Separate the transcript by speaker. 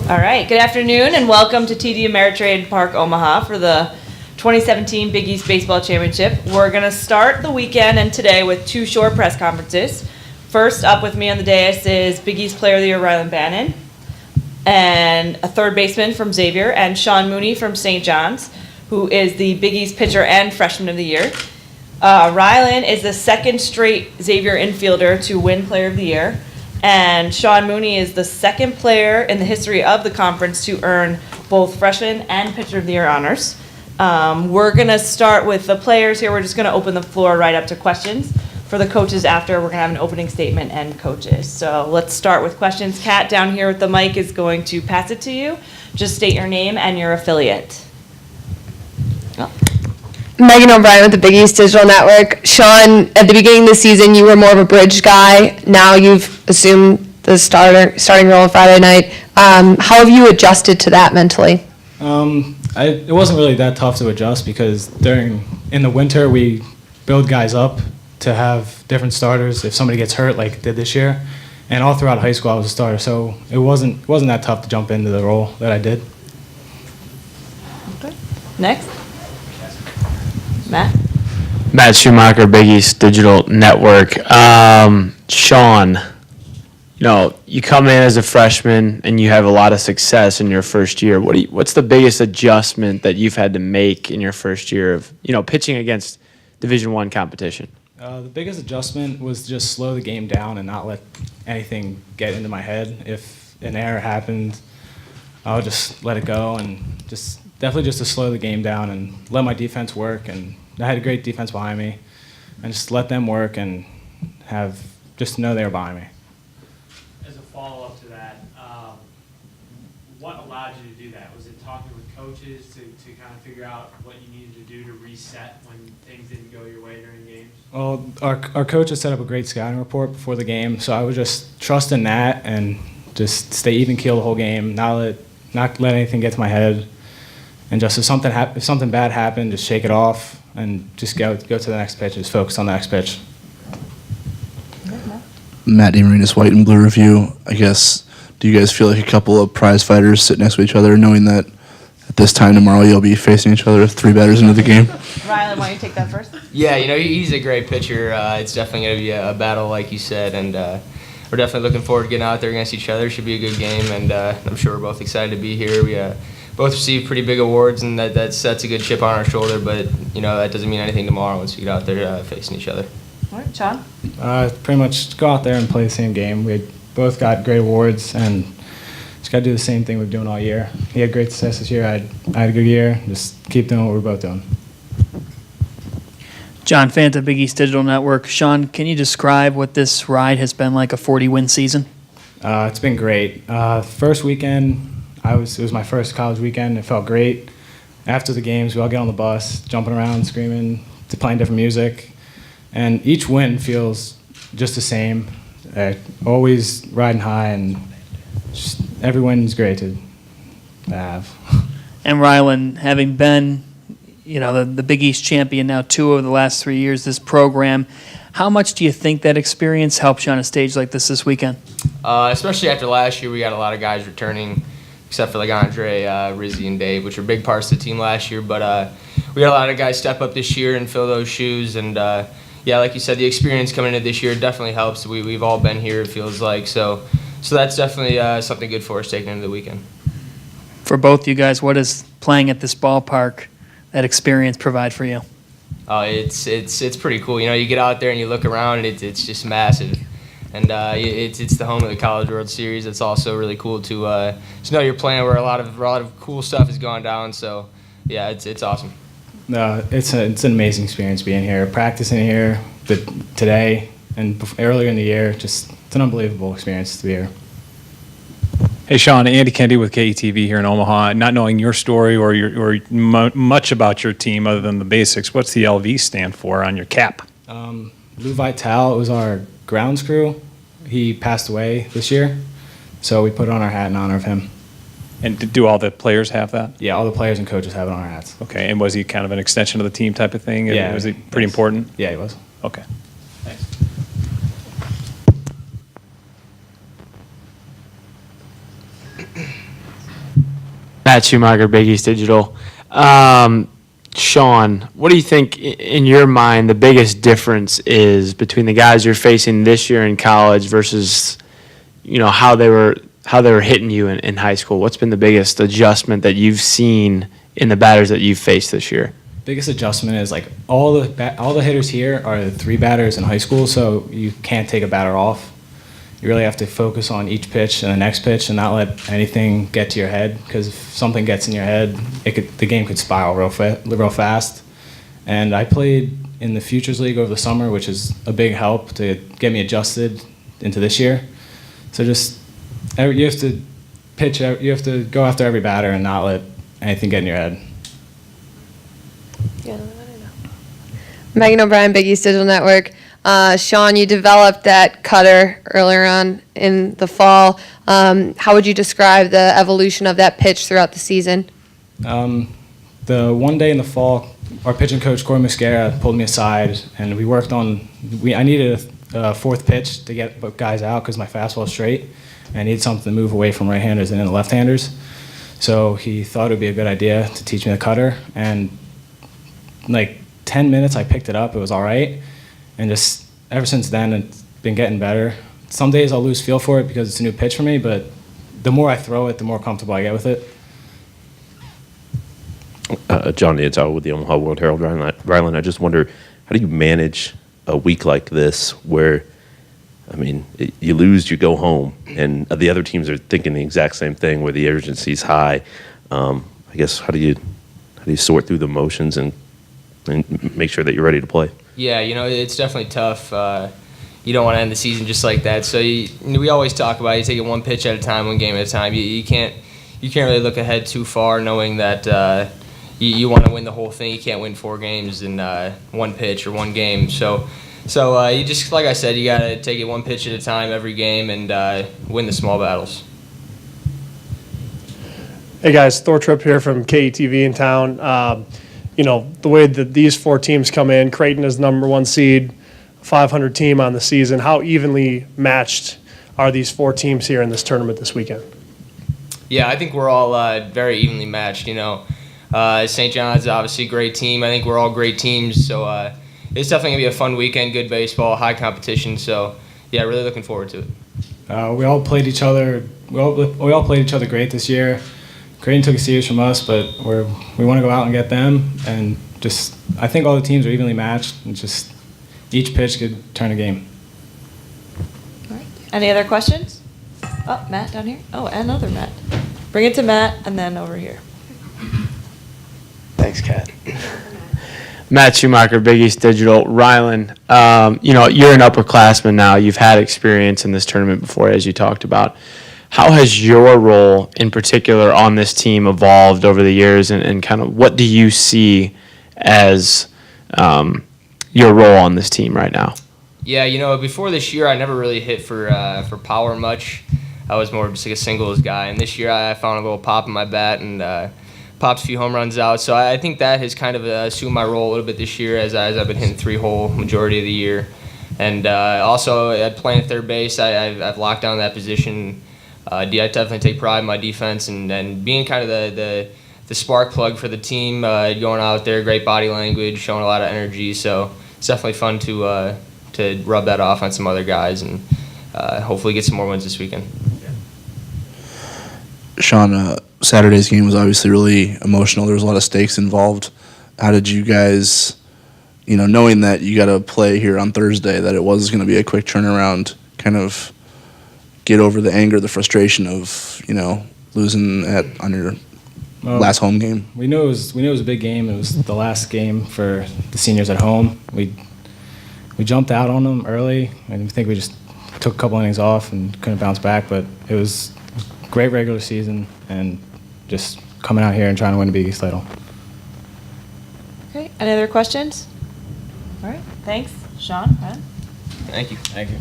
Speaker 1: All right, good afternoon and welcome to TD Ameritrade Park, Omaha for the 2017 Big East Baseball Championship. We're going to start the weekend and today with two short press conferences. First up with me on the dais is Big East Player of the Year Rylan Bannon, and a third baseman from Xavier, and Sean Mooney from St. John's, who is the Big East Pitcher and Freshman of the Year. Rylan is the second straight Xavier infielder to win Player of the Year, and Sean Mooney is the second player in the history of the conference to earn both Freshman and Pitcher of the Year honors. We're going to start with the players here. We're just going to open the floor right up to questions. For the coaches after, we're going to have an opening statement and coaches. So let's start with questions. Kat down here with the mic is going to pass it to you. Just state your name and your affiliate. Oh.
Speaker 2: Megan O'Brien with the Big East Digital Network. Sean, at the beginning of the season, you were more of a bridge guy. Now you've assumed the starting role on Friday night. How have you adjusted to that mentally?
Speaker 3: It wasn't really that tough to adjust because in the winter we build guys up to have different starters if somebody gets hurt like it did this year. And all throughout high school I was a starter, so it wasn't that tough to jump into the role that I did.
Speaker 1: Okay. Next.
Speaker 4: Matt Schumacher, Big East Digital Network. Sean, you come in as a freshman and you have a lot of success in your first year. What's the biggest adjustment that you've had to make in your first year of pitching against Division I competition?
Speaker 3: The biggest adjustment was just slow the game down and not let anything get into my head. If an error happened, I'll just let it go and definitely just to slow the game down and let my defense work. And I had a great defense behind me, and just let them work and just know they were behind me.
Speaker 5: As a follow-up to that, what allowed you to do that? Was it talking with coaches to kind of figure out what you needed to do to reset when things didn't go your way during games?
Speaker 3: Well, our coach has set up a great scouting report before the game, so I would just trust in that and just stay even keel the whole game, not let anything get to my head, and just if something bad happened, just shake it off and just go to the next pitch, just focus on the next pitch.
Speaker 6: Matt DeMarinis, White and Blue Review. I guess, do you guys feel like a couple of prize fighters sit next to each other, knowing that at this time tomorrow you'll be facing each other 3 batters into the game?
Speaker 1: Rylan, why don't you take that first?
Speaker 7: Yeah, he's a great pitcher. It's definitely going to be a battle, like you said, and we're definitely looking forward to getting out there against each other. It should be a good game, and I'm sure we're both excited to be here. We both received pretty big awards, and that sets a good chip on our shoulder, but that doesn't mean anything tomorrow once we get out there facing each other.
Speaker 1: All right, Sean?
Speaker 3: Pretty much go out there and play the same game. We both got great awards, and just got to do the same thing we've been doing all year. He had great success this year. I had a good year. Just keep doing what we're both doing.
Speaker 8: John Fanta, Big East Digital Network. Sean, can you describe what this ride has been like, a 40-win season?
Speaker 3: It's been great. First weekend, it was my first college weekend. It felt great. After the games, we all get on the bus, jumping around, screaming, playing different music. And each win feels just the same. Always riding high, and just every win is great to have.
Speaker 8: And Rylan, having been the Big East champion now 2 of the last 3 years, this program, how much do you think that experience helps you on a stage like this weekend?
Speaker 7: Especially after last year, we got a lot of guys returning, except for like Andre, Rizzy, and Dave, which were big parts of the team last year. But we had a lot of guys step up this year and fill those shoes. And, like you said, the experience coming into this year definitely helps. We've all been here, it feels like. So that's definitely something good for us taking into the weekend.
Speaker 8: For both you guys, what does playing at this ballpark, that experience, provide for you?
Speaker 7: Oh, it's pretty cool. You get out there and you look around, and it's just massive. And it's the home of the College World Series. It's also really cool to know you're playing where a lot of cool stuff has gone down. So, yeah, it's awesome.
Speaker 3: No, it's an amazing experience being here, practicing here today and earlier in the year. Just it's an unbelievable experience to be here.
Speaker 9: Hey, Sean, Andy Kennedy with KETV here in Omaha. Not knowing your story or much about your team other than the basics, what's the LV stand for on your cap?
Speaker 3: Lou Vitale, it was our grounds crew. He passed away this year, so we put it on our hat in honor of him.
Speaker 9: And do all the players have that?
Speaker 3: Yeah, all the players and coaches have it on our hats.
Speaker 9: Okay, and was he kind of an extension of the team type of thing?
Speaker 3: Yeah.
Speaker 9: Was he pretty important?
Speaker 3: Yeah, he was.
Speaker 9: Okay.
Speaker 3: Thanks.
Speaker 4: Matt Schumacher, Big East Digital. Sean, what do you think, in your mind, the biggest difference is between the guys you're facing this year in college versus, how they were hitting you in high school? What's been the biggest adjustment that you've seen in the batters that you've faced this year?
Speaker 3: Biggest adjustment is like all the hitters here are the 3 batters in high school, so you can't take a batter off. You really have to focus on each pitch and the next pitch and not let anything get to your head, because if something gets in your head, the game could spiral real fast. And I played in the Futures League over the summer, which is a big help to get me adjusted into this year. So just you have to pitch out, you have to go after every batter and not let anything get in your head.
Speaker 2: Megan O'Brien, Big East Digital Network. Sean, you developed that cutter earlier on in the fall. How would you describe the evolution of that pitch throughout the season?
Speaker 3: The one day in the fall, our pitching coach, Corey Muscara, pulled me aside, and we worked on I needed a 4th pitch to get guys out because my fastball is straight, and I needed something to move away from right-handers and into left-handers. So he thought it would be a good idea to teach me the cutter, and like 10 minutes I picked it up. It was all right. And just ever since then, it's been getting better. Some days I'll lose feel for it because it's a new pitch for me, but the more I throw it, the more comfortable I get with it.
Speaker 10: John Nantel with the Omaha World Herald. Rylan, I just wonder, how do you manage a week like this where, you lose, you go home, and the other teams are thinking the exact same thing where the urgency's high? I guess, how do you sort through the motions and make sure that you're ready to play?
Speaker 7: Yeah, it's definitely tough. You don't want to end the season just like that. So we always talk about you take it one pitch at a time, one game at a time. You can't really look ahead too far, knowing that you want to win the whole thing. You can't win 4 games in one pitch or one game. So you just, like I said, you got to take it one pitch at a time every game and win the small battles.
Speaker 11: Hey guys, Thor Tripp here from KETV in town. The way that these 4 teams come in, Creighton is number 1 seed, 500 team on the season. How evenly matched are these 4 teams here in this tournament this weekend?
Speaker 7: Yeah, I think we're all very evenly matched. St. John's is obviously a great team. I think we're all great teams. So it's definitely going to be a fun weekend, good baseball, high competition. So, yeah, really looking forward to it.
Speaker 3: We all played each other. We all played each other great this year. Creighton took a series from us, but we want to go out and get them. And just, I think all the teams are evenly matched, and just each pitch could turn a game.
Speaker 1: All right. Any other questions? Oh, Matt down here. Oh, another Matt. Bring it to Matt, and then over here.
Speaker 4: Thanks, Kat. Matt Schumacher, Big East Digital. Rylan, you're an upperclassman now. You've had experience in this tournament before, as you talked about. How has your role in particular on this team evolved over the years, and kind of what do you see as your role on this team right now?
Speaker 7: Yeah, before this year, I never really hit for power much. I was more just like a singles guy, and this year I found a little pop in my bat and popped a few home runs out. So I think that has kind of assumed my role a little bit this year as I've been hitting 3-hole majority of the year. And also at playing third base, I've locked down that position. I definitely take pride in my defense and being kind of the spark plug for the team, going out there, great body language, showing a lot of energy. So it's definitely fun to rub that off on some other guys and hopefully get some more wins this weekend.
Speaker 6: Sean, Saturday's game was obviously really emotional. There was a lot of stakes involved. How did you guys, knowing that you got to play here on Thursday, that it was going to be a quick turnaround, kind of get over the anger, the frustration of, losing on your last home game?
Speaker 3: We knew it was a big game. It was the last game for the seniors at home. We jumped out on them early, and I think we just took a couple innings off and couldn't bounce back. But it was a great regular season, and just coming out here and trying to win the Big East title.
Speaker 1: Okay. Any other questions? All right. Thanks, Sean.
Speaker 7: Thank you.
Speaker 3: Thank you.